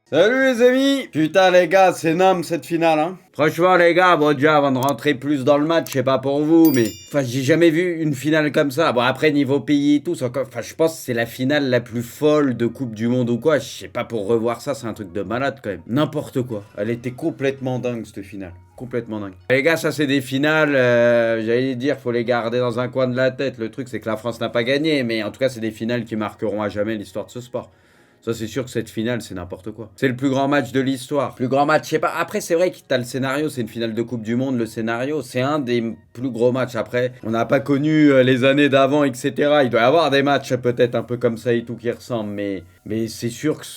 Salut les amis. Putain les gars, c'est énorme cette finale hein. Franchement les gars, bon déjà avant de rentrer plus dans le match, je sais pas pour vous, mais enfin j'ai jamais vu une finale comme ça. Bon après niveau pays et tout, c'est encore, enfin je pense que c'est la finale la plus folle de Coupe du Monde ou quoi. Je sais pas, pour revoir ça, c'est un truc de malade quand même. N'importe quoi. Elle était complètement dingue cette finale. Complètement dingue. Les gars, ça c'est des finales, j'allais dire, faut les garder dans un coin de la tête. Le truc c'est que la France n'a pas gagné, mais en tout cas c'est des finales qui marqueront à jamais l'histoire de ce sport. Ça, c'est sûr que cette finale, c'est n'importe quoi. C'est le plus grand match de l'histoire. Plus grand match, je sais pas. Après, c'est vrai que t'as le scénario, c'est une finale de Coupe du Monde. Le scénario, c'est un des plus gros matchs. Après, on n'a pas connu les années d'avant, etc. Il doit y avoir des matchs peut-être un peu comme ça et tout qui ressemblent. Mais c'est sûr que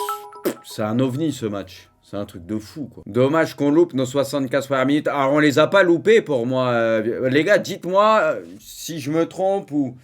c'est un ovni ce match. C'est un truc de fou, quoi. Dommage qu'on loupe nos 75 premières minutes. Alors, on les a pas loupées pour moi. Les gars, dites-moi si je me trompe ou...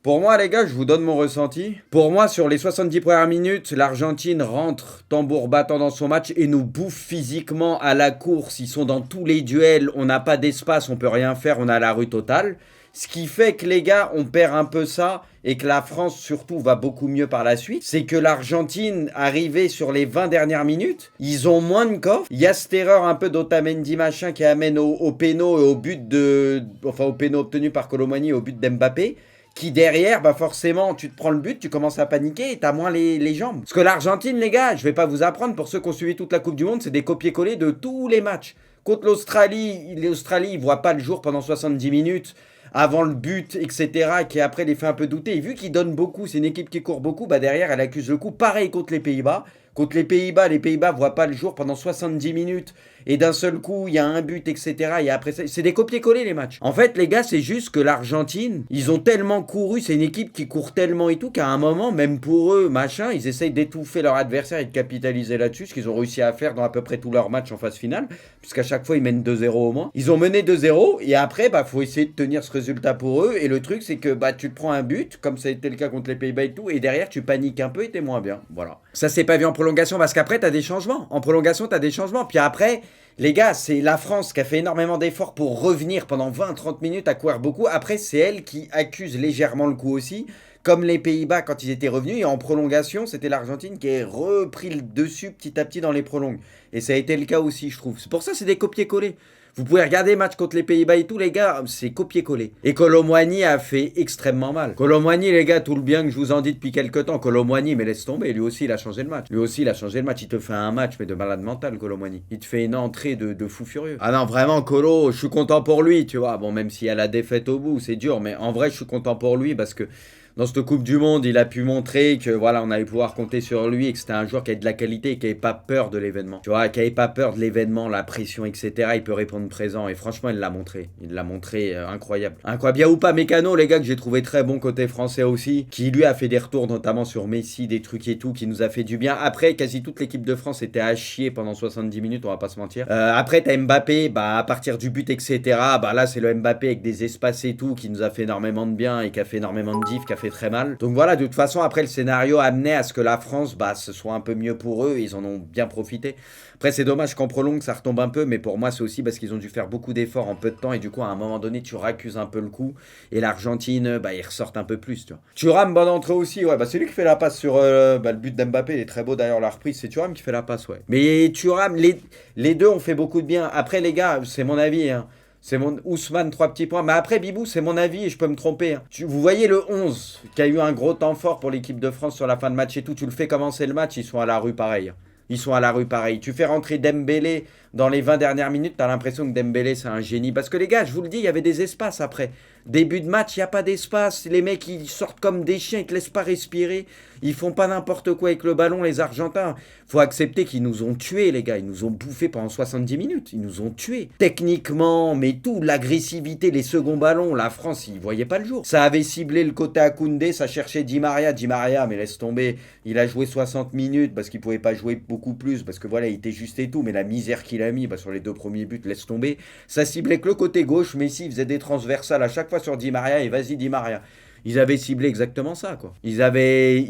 Pour moi, les gars, je vous donne mon ressenti. Pour moi, sur les 70 premières minutes, l'Argentine rentre tambour battant dans son match et nous bouffe physiquement à la course. Ils sont dans tous les duels, on n'a pas d'espace, on peut rien faire, on a la rue totale. Ce qui fait que les gars, on perd un peu ça et que la France surtout va beaucoup mieux par la suite. C'est que l'Argentine, arrivée sur les 20 dernières minutes, ils ont moins de coffre. Il y a cette erreur un peu d'Otamendi machin qui amène au péno et au but de... Enfin au péno obtenu par Kolo Muani, au but d'Mbappé. Qui derrière, bah forcément, tu te prends le but, tu commences à paniquer et t'as moins les jambes. Parce que l'Argentine, les gars, je vais pas vous apprendre, pour ceux qui ont suivi toute la Coupe du Monde, c'est des copier-coller de tous les matchs. Contre l'Australie, ils voient pas le jour pendant 70 minutes, avant le but, etc., qui après les fait un peu douter. Et vu qu'ils donnent beaucoup, c'est une équipe qui court beaucoup, bah derrière, elle accuse le coup. Pareil contre les Pays-Bas. Contre les Pays-Bas voient pas le jour pendant 70 minutes. Et d'un seul coup, il y a un but, etc. Et après, c'est des copier-coller les matchs. En fait, les gars, c'est juste que l'Argentine, ils ont tellement couru, c'est une équipe qui court tellement et tout, qu'à un moment, même pour eux, machin, ils essayent d'étouffer leur adversaire et de capitaliser là-dessus, ce qu'ils ont réussi à faire dans à peu près tous leurs matchs en phase finale, puisqu'à chaque fois, ils mènent 2-0 au moins. Ils ont mené 2-0, et après, bah, faut essayer de tenir ce résultat pour eux. Et le truc, c'est que, bah, tu te prends un but, comme ça a été le cas contre les Pays-Bas et tout, et derrière, tu paniques un peu et t'es moins bien. Voilà. Ça s'est pas vu en prolongation, parce qu'après, t'as des changements. En prolongation, t'as des changements. Puis après, les gars, c'est la France qui a fait énormément d'efforts pour revenir pendant 20-30 minutes à courir beaucoup. Après, c'est elle qui accuse légèrement le coup aussi. Comme les Pays-Bas quand ils étaient revenus. Et en prolongation, c'était l'Argentine qui a repris le dessus petit à petit dans les prolongues. Et ça a été le cas aussi, je trouve. C'est pour ça que c'est des copier-coller. Vous pouvez regarder le match contre les Pays-Bas et tout, les gars, c'est copier-coller. Et Kolo Muani a fait extrêmement mal. Kolo Muani, les gars, tout le bien que je vous en dis depuis quelques temps, Kolo Muani, mais laisse tomber, lui aussi, il a changé le match. Lui aussi, il a changé le match. Il te fait un match, mais de malade mental, Kolo Muani. Il te fait une entrée de fou furieux. Ah non, vraiment, Kolo, je suis content pour lui, tu vois. Bon, même s'il y a la défaite au bout, c'est dur, mais en vrai, je suis content pour lui parce que dans cette Coupe du Monde, il a pu montrer que voilà, on allait pouvoir compter sur lui et que c'était un joueur qui avait de la qualité et qui n'avait pas peur de l'événement. Tu vois, qui n'avait pas peur de l'événement, la pression, etc. Il peut répondre présent et franchement, il l'a montré. Il l'a montré incroyable. Incroyable. Bien ou pas, Mécano, les gars, que j'ai trouvé très bon côté français aussi, qui lui a fait des retours notamment sur Messi, des trucs et tout, qui nous a fait du bien. Après, quasi toute l'équipe de France était à chier pendant 70 minutes, on va pas se mentir. Après, t'as Mbappé, bah à partir du but, etc. Bah là, c'est le Mbappé avec des espaces et tout qui nous a fait énormément de bien et qui a fait énormément de diff, qui a fait très mal. Donc voilà, de toute façon, après, le scénario amenait à ce que la France, bah, ce soit un peu mieux pour eux. Ils en ont bien profité. Après, c'est dommage qu'en prolongue, ça retombe un peu. Mais pour moi, c'est aussi parce qu'ils ont dû faire beaucoup d'efforts en peu de temps. Et du coup, à un moment donné, tu raccuses un peu le coup. Et l'Argentine, bah, ils ressortent un peu plus, tu vois. Thuram, bonne entrée aussi. Ouais, bah, c'est lui qui fait la passe sur bah, le but d'Mbappé. Il est très beau d'ailleurs, la reprise. C'est Thuram qui fait la passe, ouais. Mais Thuram, les deux ont fait beaucoup de bien. Après, les gars, c'est mon avis, hein. C'est mon Ousmane, 3 petits points. Mais après, Bibou, c'est mon avis et je peux me tromper. Hein. Vous voyez le 11 qui a eu un gros temps fort pour l'équipe de France sur la fin de match et tout. Tu le fais commencer le match, ils sont à la rue pareil. Ils sont à la rue pareil. Tu fais rentrer Dembélé dans les 20 dernières minutes, t'as l'impression que Dembélé c'est un génie. Parce que les gars, je vous le dis, il y avait des espaces après. Début de match, il n'y a pas d'espace. Les mecs, ils sortent comme des chiens, ils te laissent pas respirer. Ils font pas n'importe quoi avec le ballon, les Argentins. Faut accepter qu'ils nous ont tués, les gars. Ils nous ont bouffés pendant 70 minutes. Ils nous ont tués. Techniquement, mais tout, l'agressivité, les seconds ballons, la France, ils voyaient pas le jour. Ça avait ciblé le côté à Koundé, ça cherchait Di Maria. Di Maria, mais laisse tomber. Il a joué 60 minutes parce qu'il pouvait pas jouer beaucoup plus, parce que voilà, il était juste et tout. Mais la misère qu'il a mis bah, sur les 2 premiers buts, laisse tomber. Ça ciblait que le côté gauche. Messi faisait des transversales à chaque fois sur Di Maria et vas-y Di Maria. Ils avaient ciblé exactement ça, quoi. Ils avaient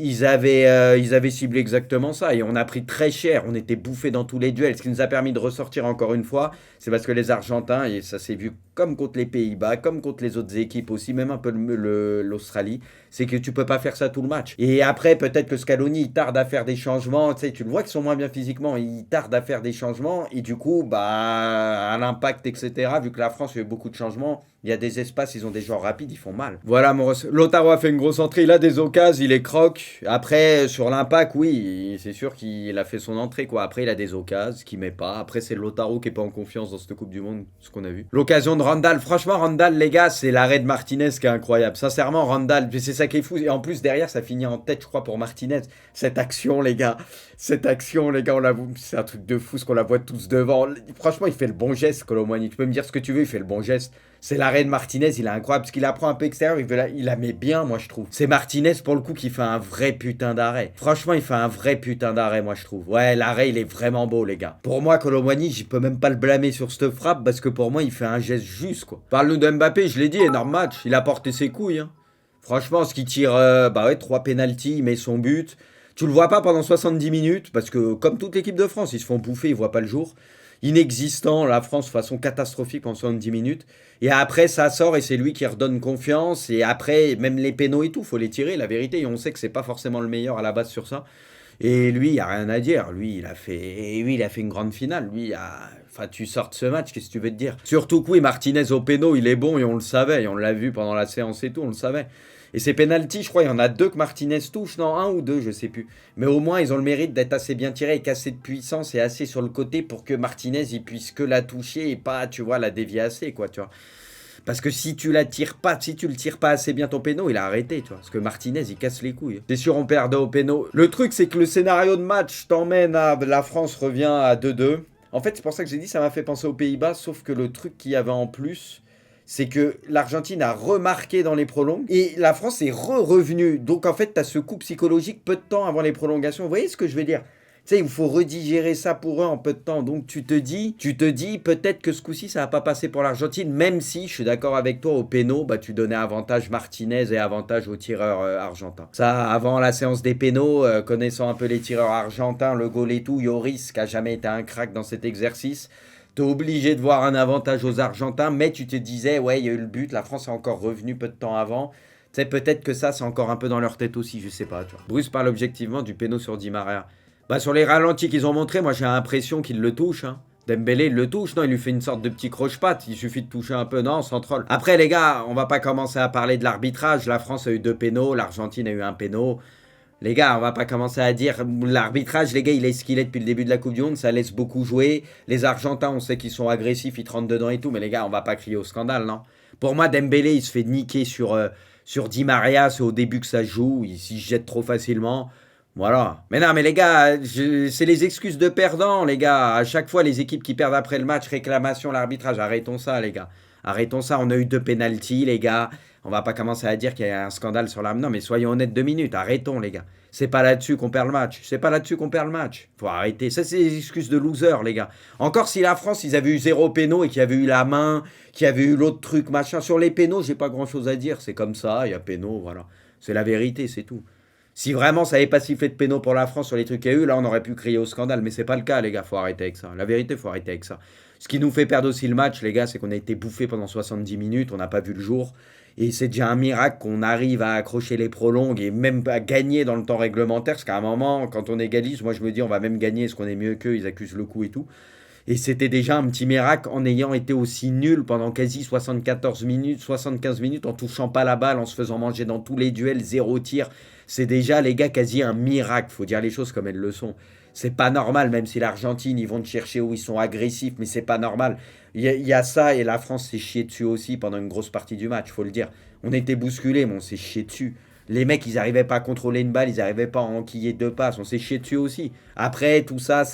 ciblé exactement ça. Et on a pris très cher. On était bouffés dans tous les duels. Ce qui nous a permis de ressortir encore une fois, c'est parce que les Argentins, et ça s'est vu comme contre les Pays-Bas, comme contre les autres équipes aussi, même un peu l'Australie, c'est que tu peux pas faire ça tout le match. Et après, peut-être que Scaloni, il tarde à faire des changements, tu sais, tu le vois qu'ils sont moins bien physiquement, il tarde à faire des changements, et du coup, bah, à l'impact, etc., vu que la France a eu beaucoup de changements, il y a des espaces, ils ont des joueurs rapides, ils font mal. Voilà, Lautaro a fait une grosse entrée, il a des occasions, il est croque. Après, sur l'impact, oui, c'est sûr qu'il a fait son entrée, quoi. Après, il a des occasions qu'il met pas. Après, c'est Lautaro qui est pas en confiance dans cette Coupe du Monde, ce qu'on a vu. L'occasion de Randall, franchement, Randall, les gars, c'est l'arrêt de Martinez qui est incroyable. Sincèrement, Randall, c'est ça qui est fou. Et en plus, derrière, ça finit en tête, je crois, pour Martinez. Cette action, les gars, on la voit, c'est un truc de fou, ce qu'on la voit tous devant. Franchement, il fait le bon geste, Colomboigny. Tu peux me dire ce que tu veux, il fait le bon geste. C'est l'arrêt de Martinez, il est incroyable, parce qu'il la prend un peu extérieur, il la met bien, moi, je trouve. C'est Martinez, pour le coup, qui fait un vrai putain d'arrêt. Franchement, il fait un vrai putain d'arrêt, moi, je trouve. Ouais, l'arrêt, il est vraiment beau, les gars. Pour moi, Colomboigny, je peux même pas le blâmer sur cette frappe, parce que pour moi, il fait un geste juste, quoi. Parle-nous de Mbappé, je l'ai dit, énorme match. Il a porté ses couilles, hein. Franchement, ce qui tire, bah ouais, 3 pénaltys, il met son but. Tu le vois pas pendant 70 minutes, parce que, comme toute l'équipe de France, ils se font bouffer, ils voient pas le jour. Inexistant, la France de façon catastrophique en 70 minutes. Et après, ça sort et c'est lui qui redonne confiance. Et après, même les pénaux et tout, faut les tirer, la vérité. Et on sait que c'est pas forcément le meilleur à la base sur ça. Et lui, il n'y a rien à dire. Lui, il a fait une grande finale. Enfin, tu sors de ce match, qu'est-ce que tu veux te dire? Surtout que oui, Martinez au péno, il est bon et on le savait. Et on l'a vu pendant la séance et tout, on le savait. Et ces pénaltys, je crois, il y en a 2 que Martinez touche, non, 1 ou 2, je sais plus. Mais au moins, ils ont le mérite d'être assez bien tirés avec assez de puissance et assez sur le côté pour que Martinez, il puisse que la toucher et pas, tu vois, la dévier assez, quoi, tu vois. Parce que si tu le tires pas assez bien ton péno, il a arrêté, tu vois. Parce que Martinez, il casse les couilles. C'est sûr, on perdait au péno. Le truc, c'est que le scénario de match t'emmène à la France revient à 2-2. En fait, c'est pour ça que j'ai dit, ça m'a fait penser aux Pays-Bas, sauf que le truc qu'il y avait en plus, c'est que l'Argentine a remarqué dans les prolongs et la France est revenue. Donc en fait, tu as ce coup psychologique peu de temps avant les prolongations. Vous voyez ce que je veux dire? Tu sais, il faut redigérer ça pour eux en peu de temps. Donc tu te dis peut-être que ce coup-ci, ça va pas passer pour l'Argentine, même si je suis d'accord avec toi, au péno, bah, tu donnais avantage Martinez et avantage aux tireurs argentins. Ça, avant la séance des pénaux, connaissant un peu les tireurs argentins, le goal et tout, Lloris, qui a jamais été un crack dans cet exercice, t'es obligé de voir un avantage aux Argentins, mais tu te disais, ouais, il y a eu le but, la France est encore revenue peu de temps avant. Tu sais, peut-être que ça, c'est encore un peu dans leur tête aussi, je sais pas. Tu vois. Bruce parle objectivement du péno sur Di Maria. Bah, sur les ralentis qu'ils ont montrés, moi j'ai l'impression qu'il le touche. Hein. Dembélé, il le touche, non, il lui fait une sorte de petit croche-patte, il suffit de toucher un peu, non, sans troll. Après, les gars, on va pas commencer à parler de l'arbitrage. La France a eu 2 pénaux, l'Argentine a eu un péno. Les gars, on va pas commencer à dire l'arbitrage, les gars, il est ce qu'il est depuis le début de la Coupe du Monde, ça laisse beaucoup jouer. Les Argentins, on sait qu'ils sont agressifs, ils te rentrent dedans et tout, mais les gars, on va pas crier au scandale, non? Pour moi, Dembélé, il se fait niquer sur Di Maria, c'est au début que ça se joue, il s'y jette trop facilement. Voilà. Mais non, mais les gars, c'est les excuses de perdants, les gars. À chaque fois, les équipes qui perdent après le match, réclamation, l'arbitrage. Arrêtons ça, les gars. Arrêtons ça. On a eu 2 pénaltys, les gars. On va pas commencer à dire qu'il y a un scandale sur l'arme. Non, mais soyons honnêtes 2 minutes. Arrêtons, les gars. C'est pas là-dessus qu'on perd le match. C'est pas là-dessus qu'on perd le match. Faut arrêter. Ça, c'est des excuses de loser, les gars. Encore si la France, ils avaient eu 0 péno et qu'il y avait eu la main, qu'il y avait eu l'autre truc, machin. Sur les pénaux, j'ai pas grand-chose à dire. C'est comme ça. Il y a péno, voilà. C'est la vérité, c'est tout. Si vraiment ça n'avait pas sifflé de péno pour la France sur les trucs qu'il y a eu, là on aurait pu crier au scandale. Mais c'est pas le cas, les gars, faut arrêter avec ça. La vérité, faut arrêter avec ça. Ce qui nous fait perdre aussi le match, les gars, c'est qu'on a été bouffé pendant 70 minutes, on n'a pas vu le jour. Et c'est déjà un miracle qu'on arrive à accrocher les prolongues et même à gagner dans le temps réglementaire. Parce qu'à un moment, quand on égalise, moi je me dis on va même gagner parce qu'on est mieux qu'eux, ils accusent le coup et tout. Et c'était déjà un petit miracle en ayant été aussi nul pendant quasi 74 minutes, 75 minutes, en touchant pas la balle, en se faisant manger dans tous les duels, 0 tir. C'est déjà, les gars, quasi un miracle. Faut dire les choses comme elles le sont. C'est pas normal, même si l'Argentine, ils vont te chercher où ils sont agressifs, mais c'est pas normal. Il y a ça, et la France s'est chiée dessus aussi pendant une grosse partie du match, faut le dire. On était bousculés, mais on s'est chié dessus. Les mecs, ils n'arrivaient pas à contrôler une balle, ils n'arrivaient pas à enquiller 2 passes. On s'est chié dessus aussi. Après, tout ça,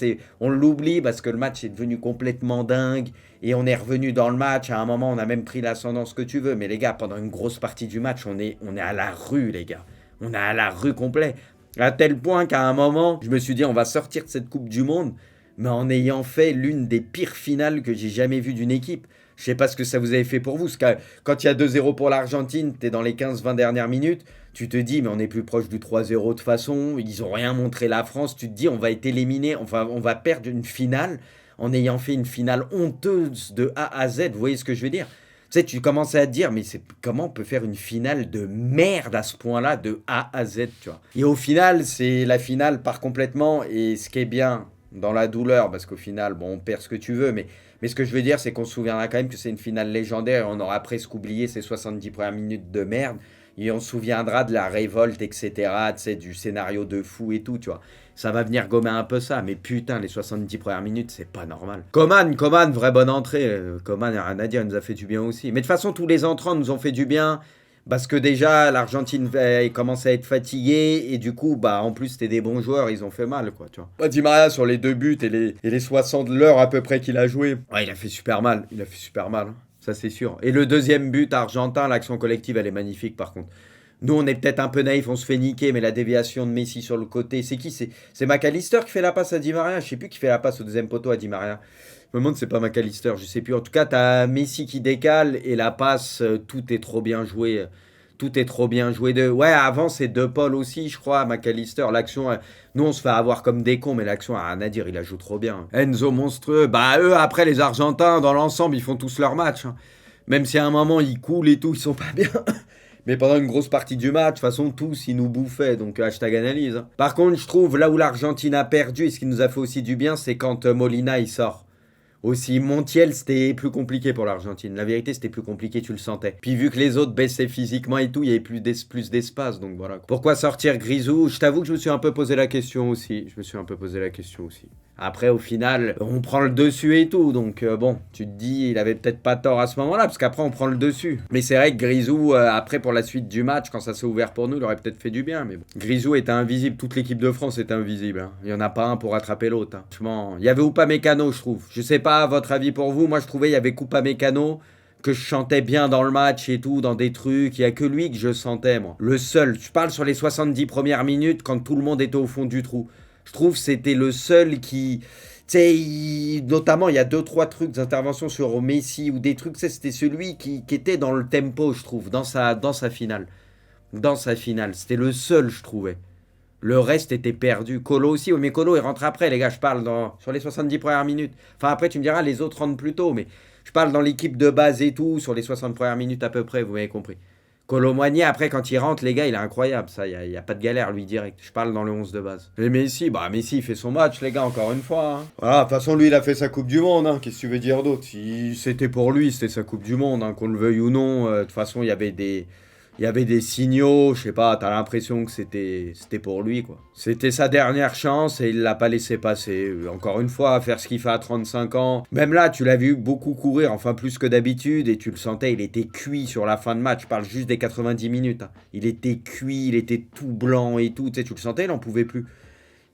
on l'oublie parce que le match est devenu complètement dingue. Et on est revenu dans le match. À un moment, on a même pris l'ascendance que tu veux. Mais les gars, pendant une grosse partie du match, on est à la rue, les gars. On est à la rue complet. À tel point qu'à un moment, je me suis dit, on va sortir de cette Coupe du Monde, mais en ayant fait l'une des pires finales que j'ai jamais vues d'une équipe. Je sais pas ce que ça vous avait fait pour vous. Parce que quand il y a 2-0 pour l'Argentine, tu es dans les 15-20 dernières minutes, tu te dis, mais on est plus proche du 3-0 de façon. Ils n'ont rien montré la France. Tu te dis, on va être éliminé, enfin, on va perdre une finale en ayant fait une finale honteuse de A à Z. Vous voyez ce que je veux dire? sais, tu commençais à te dire, mais comment on peut faire une finale de merde à ce point-là, de A à Z, tu vois. Et au final, c'est la finale part complètement, et ce qui est bien dans la douleur, parce qu'au final, bon, on perd ce que tu veux, mais ce que je veux dire, c'est qu'on se souviendra quand même que c'est une finale légendaire, et on aura presque oublié ces 70 premières minutes de merde, et on se souviendra de la révolte, etc., tu sais, du scénario de fou et tout, tu vois. Ça va venir gommer un peu ça, mais putain, les 70 premières minutes, c'est pas normal. Coman, vraie bonne entrée. Coman, rien à dire, il nous a fait du bien aussi. Mais de toute façon, tous les entrants nous ont fait du bien. Parce que déjà, l'Argentine commençait à être fatiguée. Et du coup, bah, en plus, c'était des bons joueurs, ils ont fait mal, quoi, tu vois. Bah, Di Maria, sur les 2 buts et les 60 de l'heure à peu près qu'il a joué. Ouais, il a fait super mal. Il a fait super mal, hein. Ça, c'est sûr. Et le deuxième but argentin, l'action collective, elle est magnifique, par contre. Nous, on est peut-être un peu naïfs, on se fait niquer, mais la déviation de Messi sur le côté, c'est qui? C'est McAllister qui fait la passe à Di Maria. Je sais plus qui fait la passe au deuxième poteau à Di Maria. Je me demande si c'est pas McAllister, je sais plus. En tout cas, t'as Messi qui décale et la passe, tout est trop bien joué. Tout est trop bien joué de. Ouais, avant, c'est De Paul aussi, je crois, McAllister. L'action, nous, on se fait avoir comme des cons, mais l'action, a rien à dire, il la joue trop bien. Enzo monstrueux. Bah, eux, après, les Argentins, dans l'ensemble, ils font tous leur match, hein. Même si à un moment, ils coulent et tout, ils sont pas bien. Mais pendant une grosse partie du match, de toute façon, tous, ils nous bouffaient. Donc, hashtag analyse, hein. Par contre, je trouve, là où l'Argentine a perdu, et ce qui nous a fait aussi du bien, c'est quand Molina, il sort. Aussi, Montiel, c'était plus compliqué pour l'Argentine. La vérité, c'était plus compliqué, tu le sentais. Puis vu que les autres baissaient physiquement et tout, il y avait plus d'espace, donc voilà. Pourquoi sortir Grisou? Je t'avoue que je me suis un peu posé la question aussi. Après, au final, on prend le dessus et tout, donc bon, tu te dis, il avait peut-être pas tort à ce moment-là, parce qu'après, on prend le dessus. Mais c'est vrai que Grisou, après, pour la suite du match, quand ça s'est ouvert pour nous, il aurait peut-être fait du bien, mais bon. Grisou était invisible, toute l'équipe de France était invisible, hein. Il y en a pas un pour attraper l'autre, hein. Franchement, il y avait Upamecano, je trouve. Je sais pas votre avis pour vous, moi je trouvais il y avait Upamecano que je chantais bien dans le match et tout, dans des trucs, il y a que lui que je sentais, moi. Le seul, je parle sur les 70 premières minutes quand tout le monde était au fond du trou. Je trouve que c'était le seul qui... Tu sais, notamment, il y a 2-3 trucs d'intervention sur Messi ou des trucs, c'était celui qui était dans le tempo, je trouve, dans sa finale. Dans sa finale, c'était le seul, je trouvais. Le reste était perdu. Colo aussi, mais Colo il rentre après, les gars, je parle sur les 70 premières minutes. Enfin, après, tu me diras, les autres rentrent plus tôt, mais je parle dans l'équipe de base et tout, sur les 60 premières minutes à peu près, vous m'avez compris. Colomboigny, après, quand il rentre, les gars, il est incroyable. Ça, il n'y a pas de galère, lui, direct. Je parle dans le 11 de base. Et Messi, Messi, il fait son match, les gars, encore une fois, hein. Voilà, de toute façon, lui, il a fait sa Coupe du Monde, hein. Qu'est-ce que tu veux dire d'autre? C'était pour lui, c'était sa Coupe du Monde, hein, qu'on le veuille ou non. De toute façon, il y avait des signaux, je sais pas, t'as l'impression que c'était pour lui, quoi. C'était sa dernière chance et il l'a pas laissé passer. Encore une fois, faire ce qu'il fait à 35 ans. Même là, tu l'as vu beaucoup courir, enfin plus que d'habitude, et tu le sentais, il était cuit sur la fin de match. Je parle juste des 90 minutes, hein. Il était cuit, il était tout blanc et tout. Tu sais, tu le sentais, il en pouvait plus.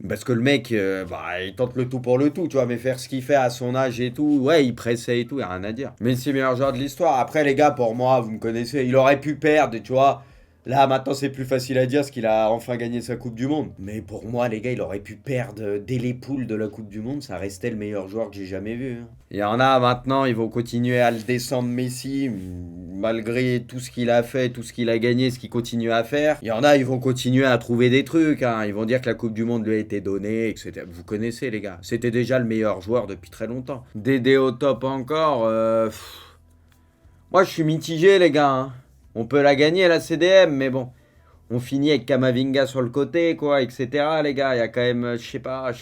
Parce que le mec, il tente le tout pour le tout, tu vois, mais faire ce qu'il fait à son âge et tout, ouais, il pressait et tout, y a rien à dire. Messi, meilleur joueur de l'histoire. Après, les gars, pour moi, vous me connaissez, il aurait pu perdre, tu vois. Là, maintenant, c'est plus facile à dire parce qu'il a enfin gagné sa Coupe du Monde. Mais pour moi, les gars, il aurait pu perdre dès les poules de la Coupe du Monde. Ça restait le meilleur joueur que j'ai jamais vu, hein. Il y en a maintenant, ils vont continuer à le descendre, Messi, malgré tout ce qu'il a fait, tout ce qu'il a gagné, ce qu'il continue à faire. Il y en a, ils vont continuer à trouver des trucs, hein. Ils vont dire que la Coupe du Monde lui a été donnée, etc. Vous connaissez, les gars. C'était déjà le meilleur joueur depuis très longtemps. Dédé au top encore. Moi, je suis mitigé, les gars, hein. On peut la gagner, la CDM, mais bon. On finit avec Kamavinga sur le côté, quoi, etc. Les gars, il y a quand même, je sais pas.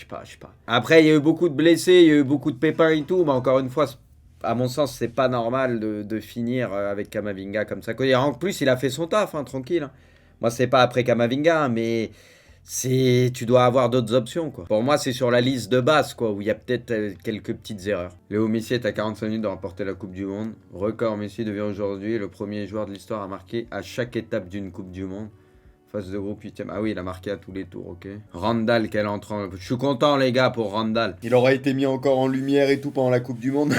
Après, il y a eu beaucoup de blessés, il y a eu beaucoup de pépins et tout, mais encore une fois, à mon sens, c'est pas normal de finir avec Kamavinga comme ça. Et en plus, il a fait son taf, hein, tranquille, hein. Moi, c'est pas après Kamavinga, hein, mais tu dois avoir d'autres options, quoi. Pour moi, c'est sur la liste de base, quoi, où il y a peut-être quelques petites erreurs. Léo Messi est à 45 minutes de remporter la Coupe du Monde. Record, Messi devient aujourd'hui le premier joueur de l'histoire à marquer à chaque étape d'une Coupe du Monde. Phase de groupe 8ème. Ah oui, il a marqué à tous les tours, ok. Randall, quel entrant. Je suis content, les gars, pour Randall. Il aurait été mis encore en lumière et tout pendant la Coupe du Monde.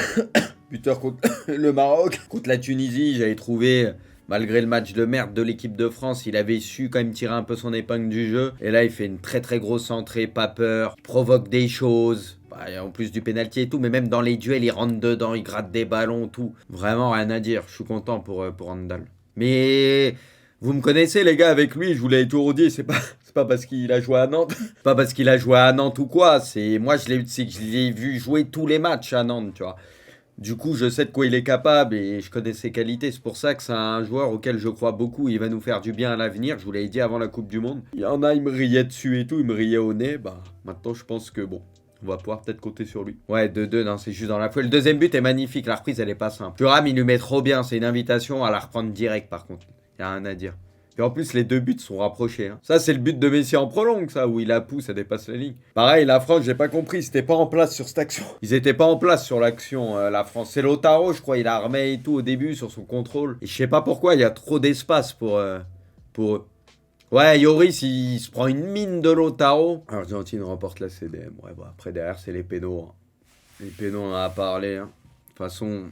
Buteur contre le Maroc. Contre la Tunisie, j'avais trouvé, malgré le match de merde de l'équipe de France, il avait su quand même tirer un peu son épingle du jeu. Et là, il fait une très très grosse entrée, pas peur. Provoque des choses. En plus du pénalty et tout, mais même dans les duels, il rentre dedans, il gratte des ballons, tout. Vraiment rien à dire. Je suis content pour Randall. Mais... vous me connaissez, les gars, avec lui, je vous l'avais toujours dit, c'est pas parce qu'il a joué à Nantes. C'est pas parce qu'il a joué à Nantes ou quoi. Moi, je l'ai vu jouer tous les matchs à Nantes, tu vois. Du coup, je sais de quoi il est capable et je connais ses qualités. C'est pour ça que c'est un joueur auquel je crois beaucoup. Il va nous faire du bien à l'avenir. Je vous l'avais dit avant la Coupe du Monde. Il y en a, il me riait dessus et tout. Il me riait au nez. Bah, maintenant, je pense que bon, on va pouvoir peut-être compter sur lui. Ouais, 2-2, non, c'est juste dans la foule. Le deuxième but est magnifique. La reprise, elle est pas simple. Thuram, il lui met trop bien. C'est une invitation à la reprendre direct, par contre. Il y a rien à dire. Et en plus, les deux buts sont rapprochés. Hein. Ça, c'est le but de Messi en prolongue, ça, où il la pousse, elle dépasse la ligne. Pareil, la France, j'ai pas compris, c'était pas en place sur cette action. Ils étaient pas en place sur l'action, la France. C'est Lautaro, je crois, il a remis et tout au début sur son contrôle. Et je sais pas pourquoi, il y a trop d'espace pour eux. Ouais, Yoris, il se prend une mine de Lautaro. Argentine remporte la CDM. Ouais, bon, après, derrière, c'est les pénaux. Hein. Les pénaux, on en a parlé. Hein. De toute façon,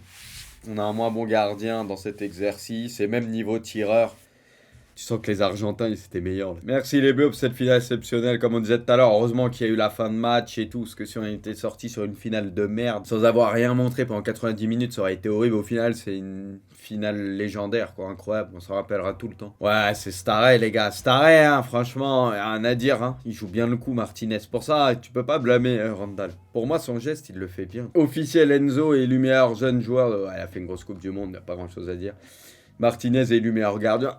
on a un moins bon gardien dans cet exercice. Et même niveau tireur. Tu sens que les Argentins, ils étaient meilleurs. Là. Merci les Bleus pour cette finale exceptionnelle. Comme on disait tout à l'heure, heureusement qu'il y a eu la fin de match et tout. Parce que si on était sorti sur une finale de merde, sans avoir rien montré pendant 90 minutes, ça aurait été horrible. Au final, c'est une finale légendaire, quoi. Incroyable. On s'en rappellera tout le temps. Ouais, c'est Staré, les gars. Staré, hein, franchement, rien à dire. Hein. Il joue bien le coup, Martinez. Pour ça, tu peux pas blâmer Randall. Pour moi, son geste, il le fait bien. Officiel Enzo est élu meilleur jeune joueur. Ouais, il a fait une grosse Coupe du Monde. Il n'y a pas grand chose à dire. Martinez est élu meilleur gardien.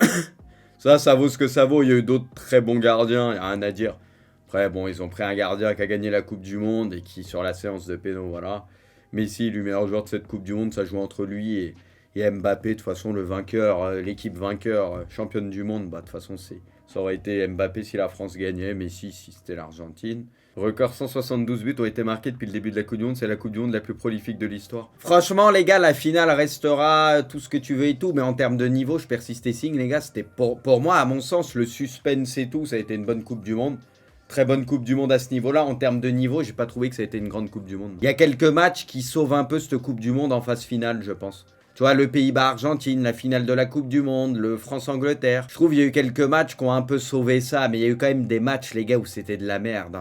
Ça vaut ce que ça vaut. Il y a eu d'autres très bons gardiens, il n'y a rien à dire. Après, bon, ils ont pris un gardien qui a gagné la Coupe du Monde et qui, sur la séance de pénaux, voilà. Messi, le meilleur joueur de cette Coupe du Monde, ça joue entre lui et Mbappé. De toute façon, le vainqueur, l'équipe vainqueur, championne du monde, bah, de toute façon, ça aurait été Mbappé si la France gagnait, Messi si c'était l'Argentine. Record 172 buts ont été marqués depuis le début de la Coupe du Monde. C'est la Coupe du Monde la plus prolifique de l'histoire. Franchement, les gars, la finale restera tout ce que tu veux et tout. Mais en termes de niveau, je persiste et signe, les gars. C'était pour moi, à mon sens, le suspense et tout. Ça a été une bonne Coupe du Monde. Très bonne Coupe du Monde à ce niveau-là. En termes de niveau, j'ai pas trouvé que ça a été une grande Coupe du Monde. Il y a quelques matchs qui sauvent un peu cette Coupe du Monde en phase finale, je pense. Tu vois, le Pays-Bas-Argentine, la finale de la Coupe du Monde, le France-Angleterre. Je trouve qu'il y a eu quelques matchs qui ont un peu sauvé ça. Mais il y a eu quand même des matchs, les gars, où c'était de la merde.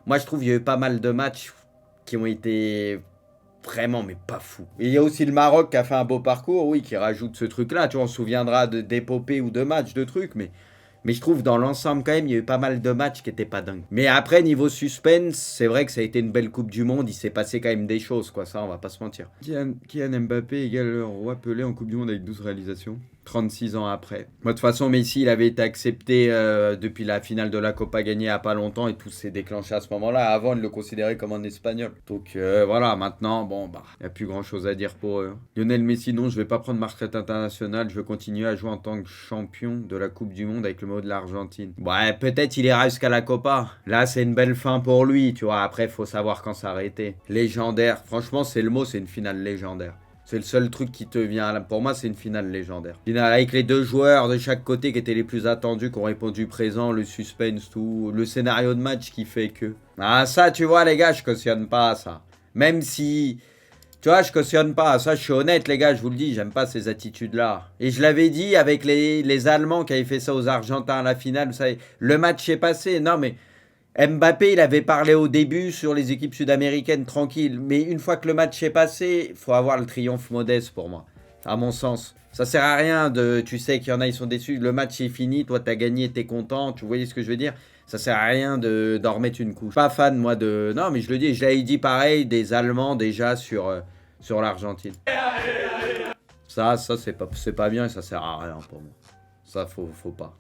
Moi, je trouve qu'il y a eu pas mal de matchs qui ont été vraiment, mais pas fous. Et il y a aussi le Maroc qui a fait un beau parcours, oui, qui rajoute ce truc-là. Tu vois, on se souviendra d'épopées ou de matchs, de trucs, mais je trouve dans l'ensemble quand même, il y a eu pas mal de matchs qui étaient pas dingues. Mais après, niveau suspense, c'est vrai que ça a été une belle Coupe du Monde. Il s'est passé quand même des choses, quoi. Ça, on va pas se mentir. Kylian Mbappé égale le roi Pelé en Coupe du Monde avec 12 réalisations. 36 ans après. Moi, de toute façon, Messi, il avait été accepté depuis la finale de la Copa gagnée il n'y a pas longtemps et tout s'est déclenché à ce moment-là. Avant, il le considérait comme un Espagnol. Donc voilà, maintenant, bon, bah, il n'y a plus grand-chose à dire pour eux. Lionel Messi, non, je vais pas prendre ma retraite internationale. Je veux continuer à jouer en tant que champion de la Coupe du Monde avec le maillot de l'Argentine. Ouais, peut-être il ira jusqu'à la Copa. Là, c'est une belle fin pour lui, tu vois. Après, il faut savoir quand s'arrêter. Légendaire. Franchement, c'est le mot, c'est une finale légendaire. C'est le seul truc qui te vient. Pour moi, c'est une finale légendaire. Finale avec les deux joueurs de chaque côté qui étaient les plus attendus, qui ont répondu présent, le suspense, tout. Le scénario de match qui fait que. Ah, ça, tu vois, les gars, je cautionne pas ça. Même si. Tu vois, je cautionne pas. Ça, je suis honnête, les gars, je vous le dis, j'aime pas ces attitudes-là. Et je l'avais dit avec les Allemands qui avaient fait ça aux Argentins à la finale. Vous savez, le match est passé. Non, mais. Mbappé, il avait parlé au début sur les équipes sud-américaines, tranquille. Mais une fois que le match est passé, il faut avoir le triomphe modeste pour moi. À mon sens. Ça sert à rien de... Tu sais qu'il y en a, ils sont déçus. Le match est fini, toi, t'as gagné, t'es content. Tu voyais ce que je veux dire? Ça sert à rien d'en remettre une couche. Pas fan, moi, de... Non, mais je le dis, je l'avais dit pareil, des Allemands déjà sur l'Argentine. Ça, c'est pas bien et ça sert à rien pour moi. Ça, faut pas.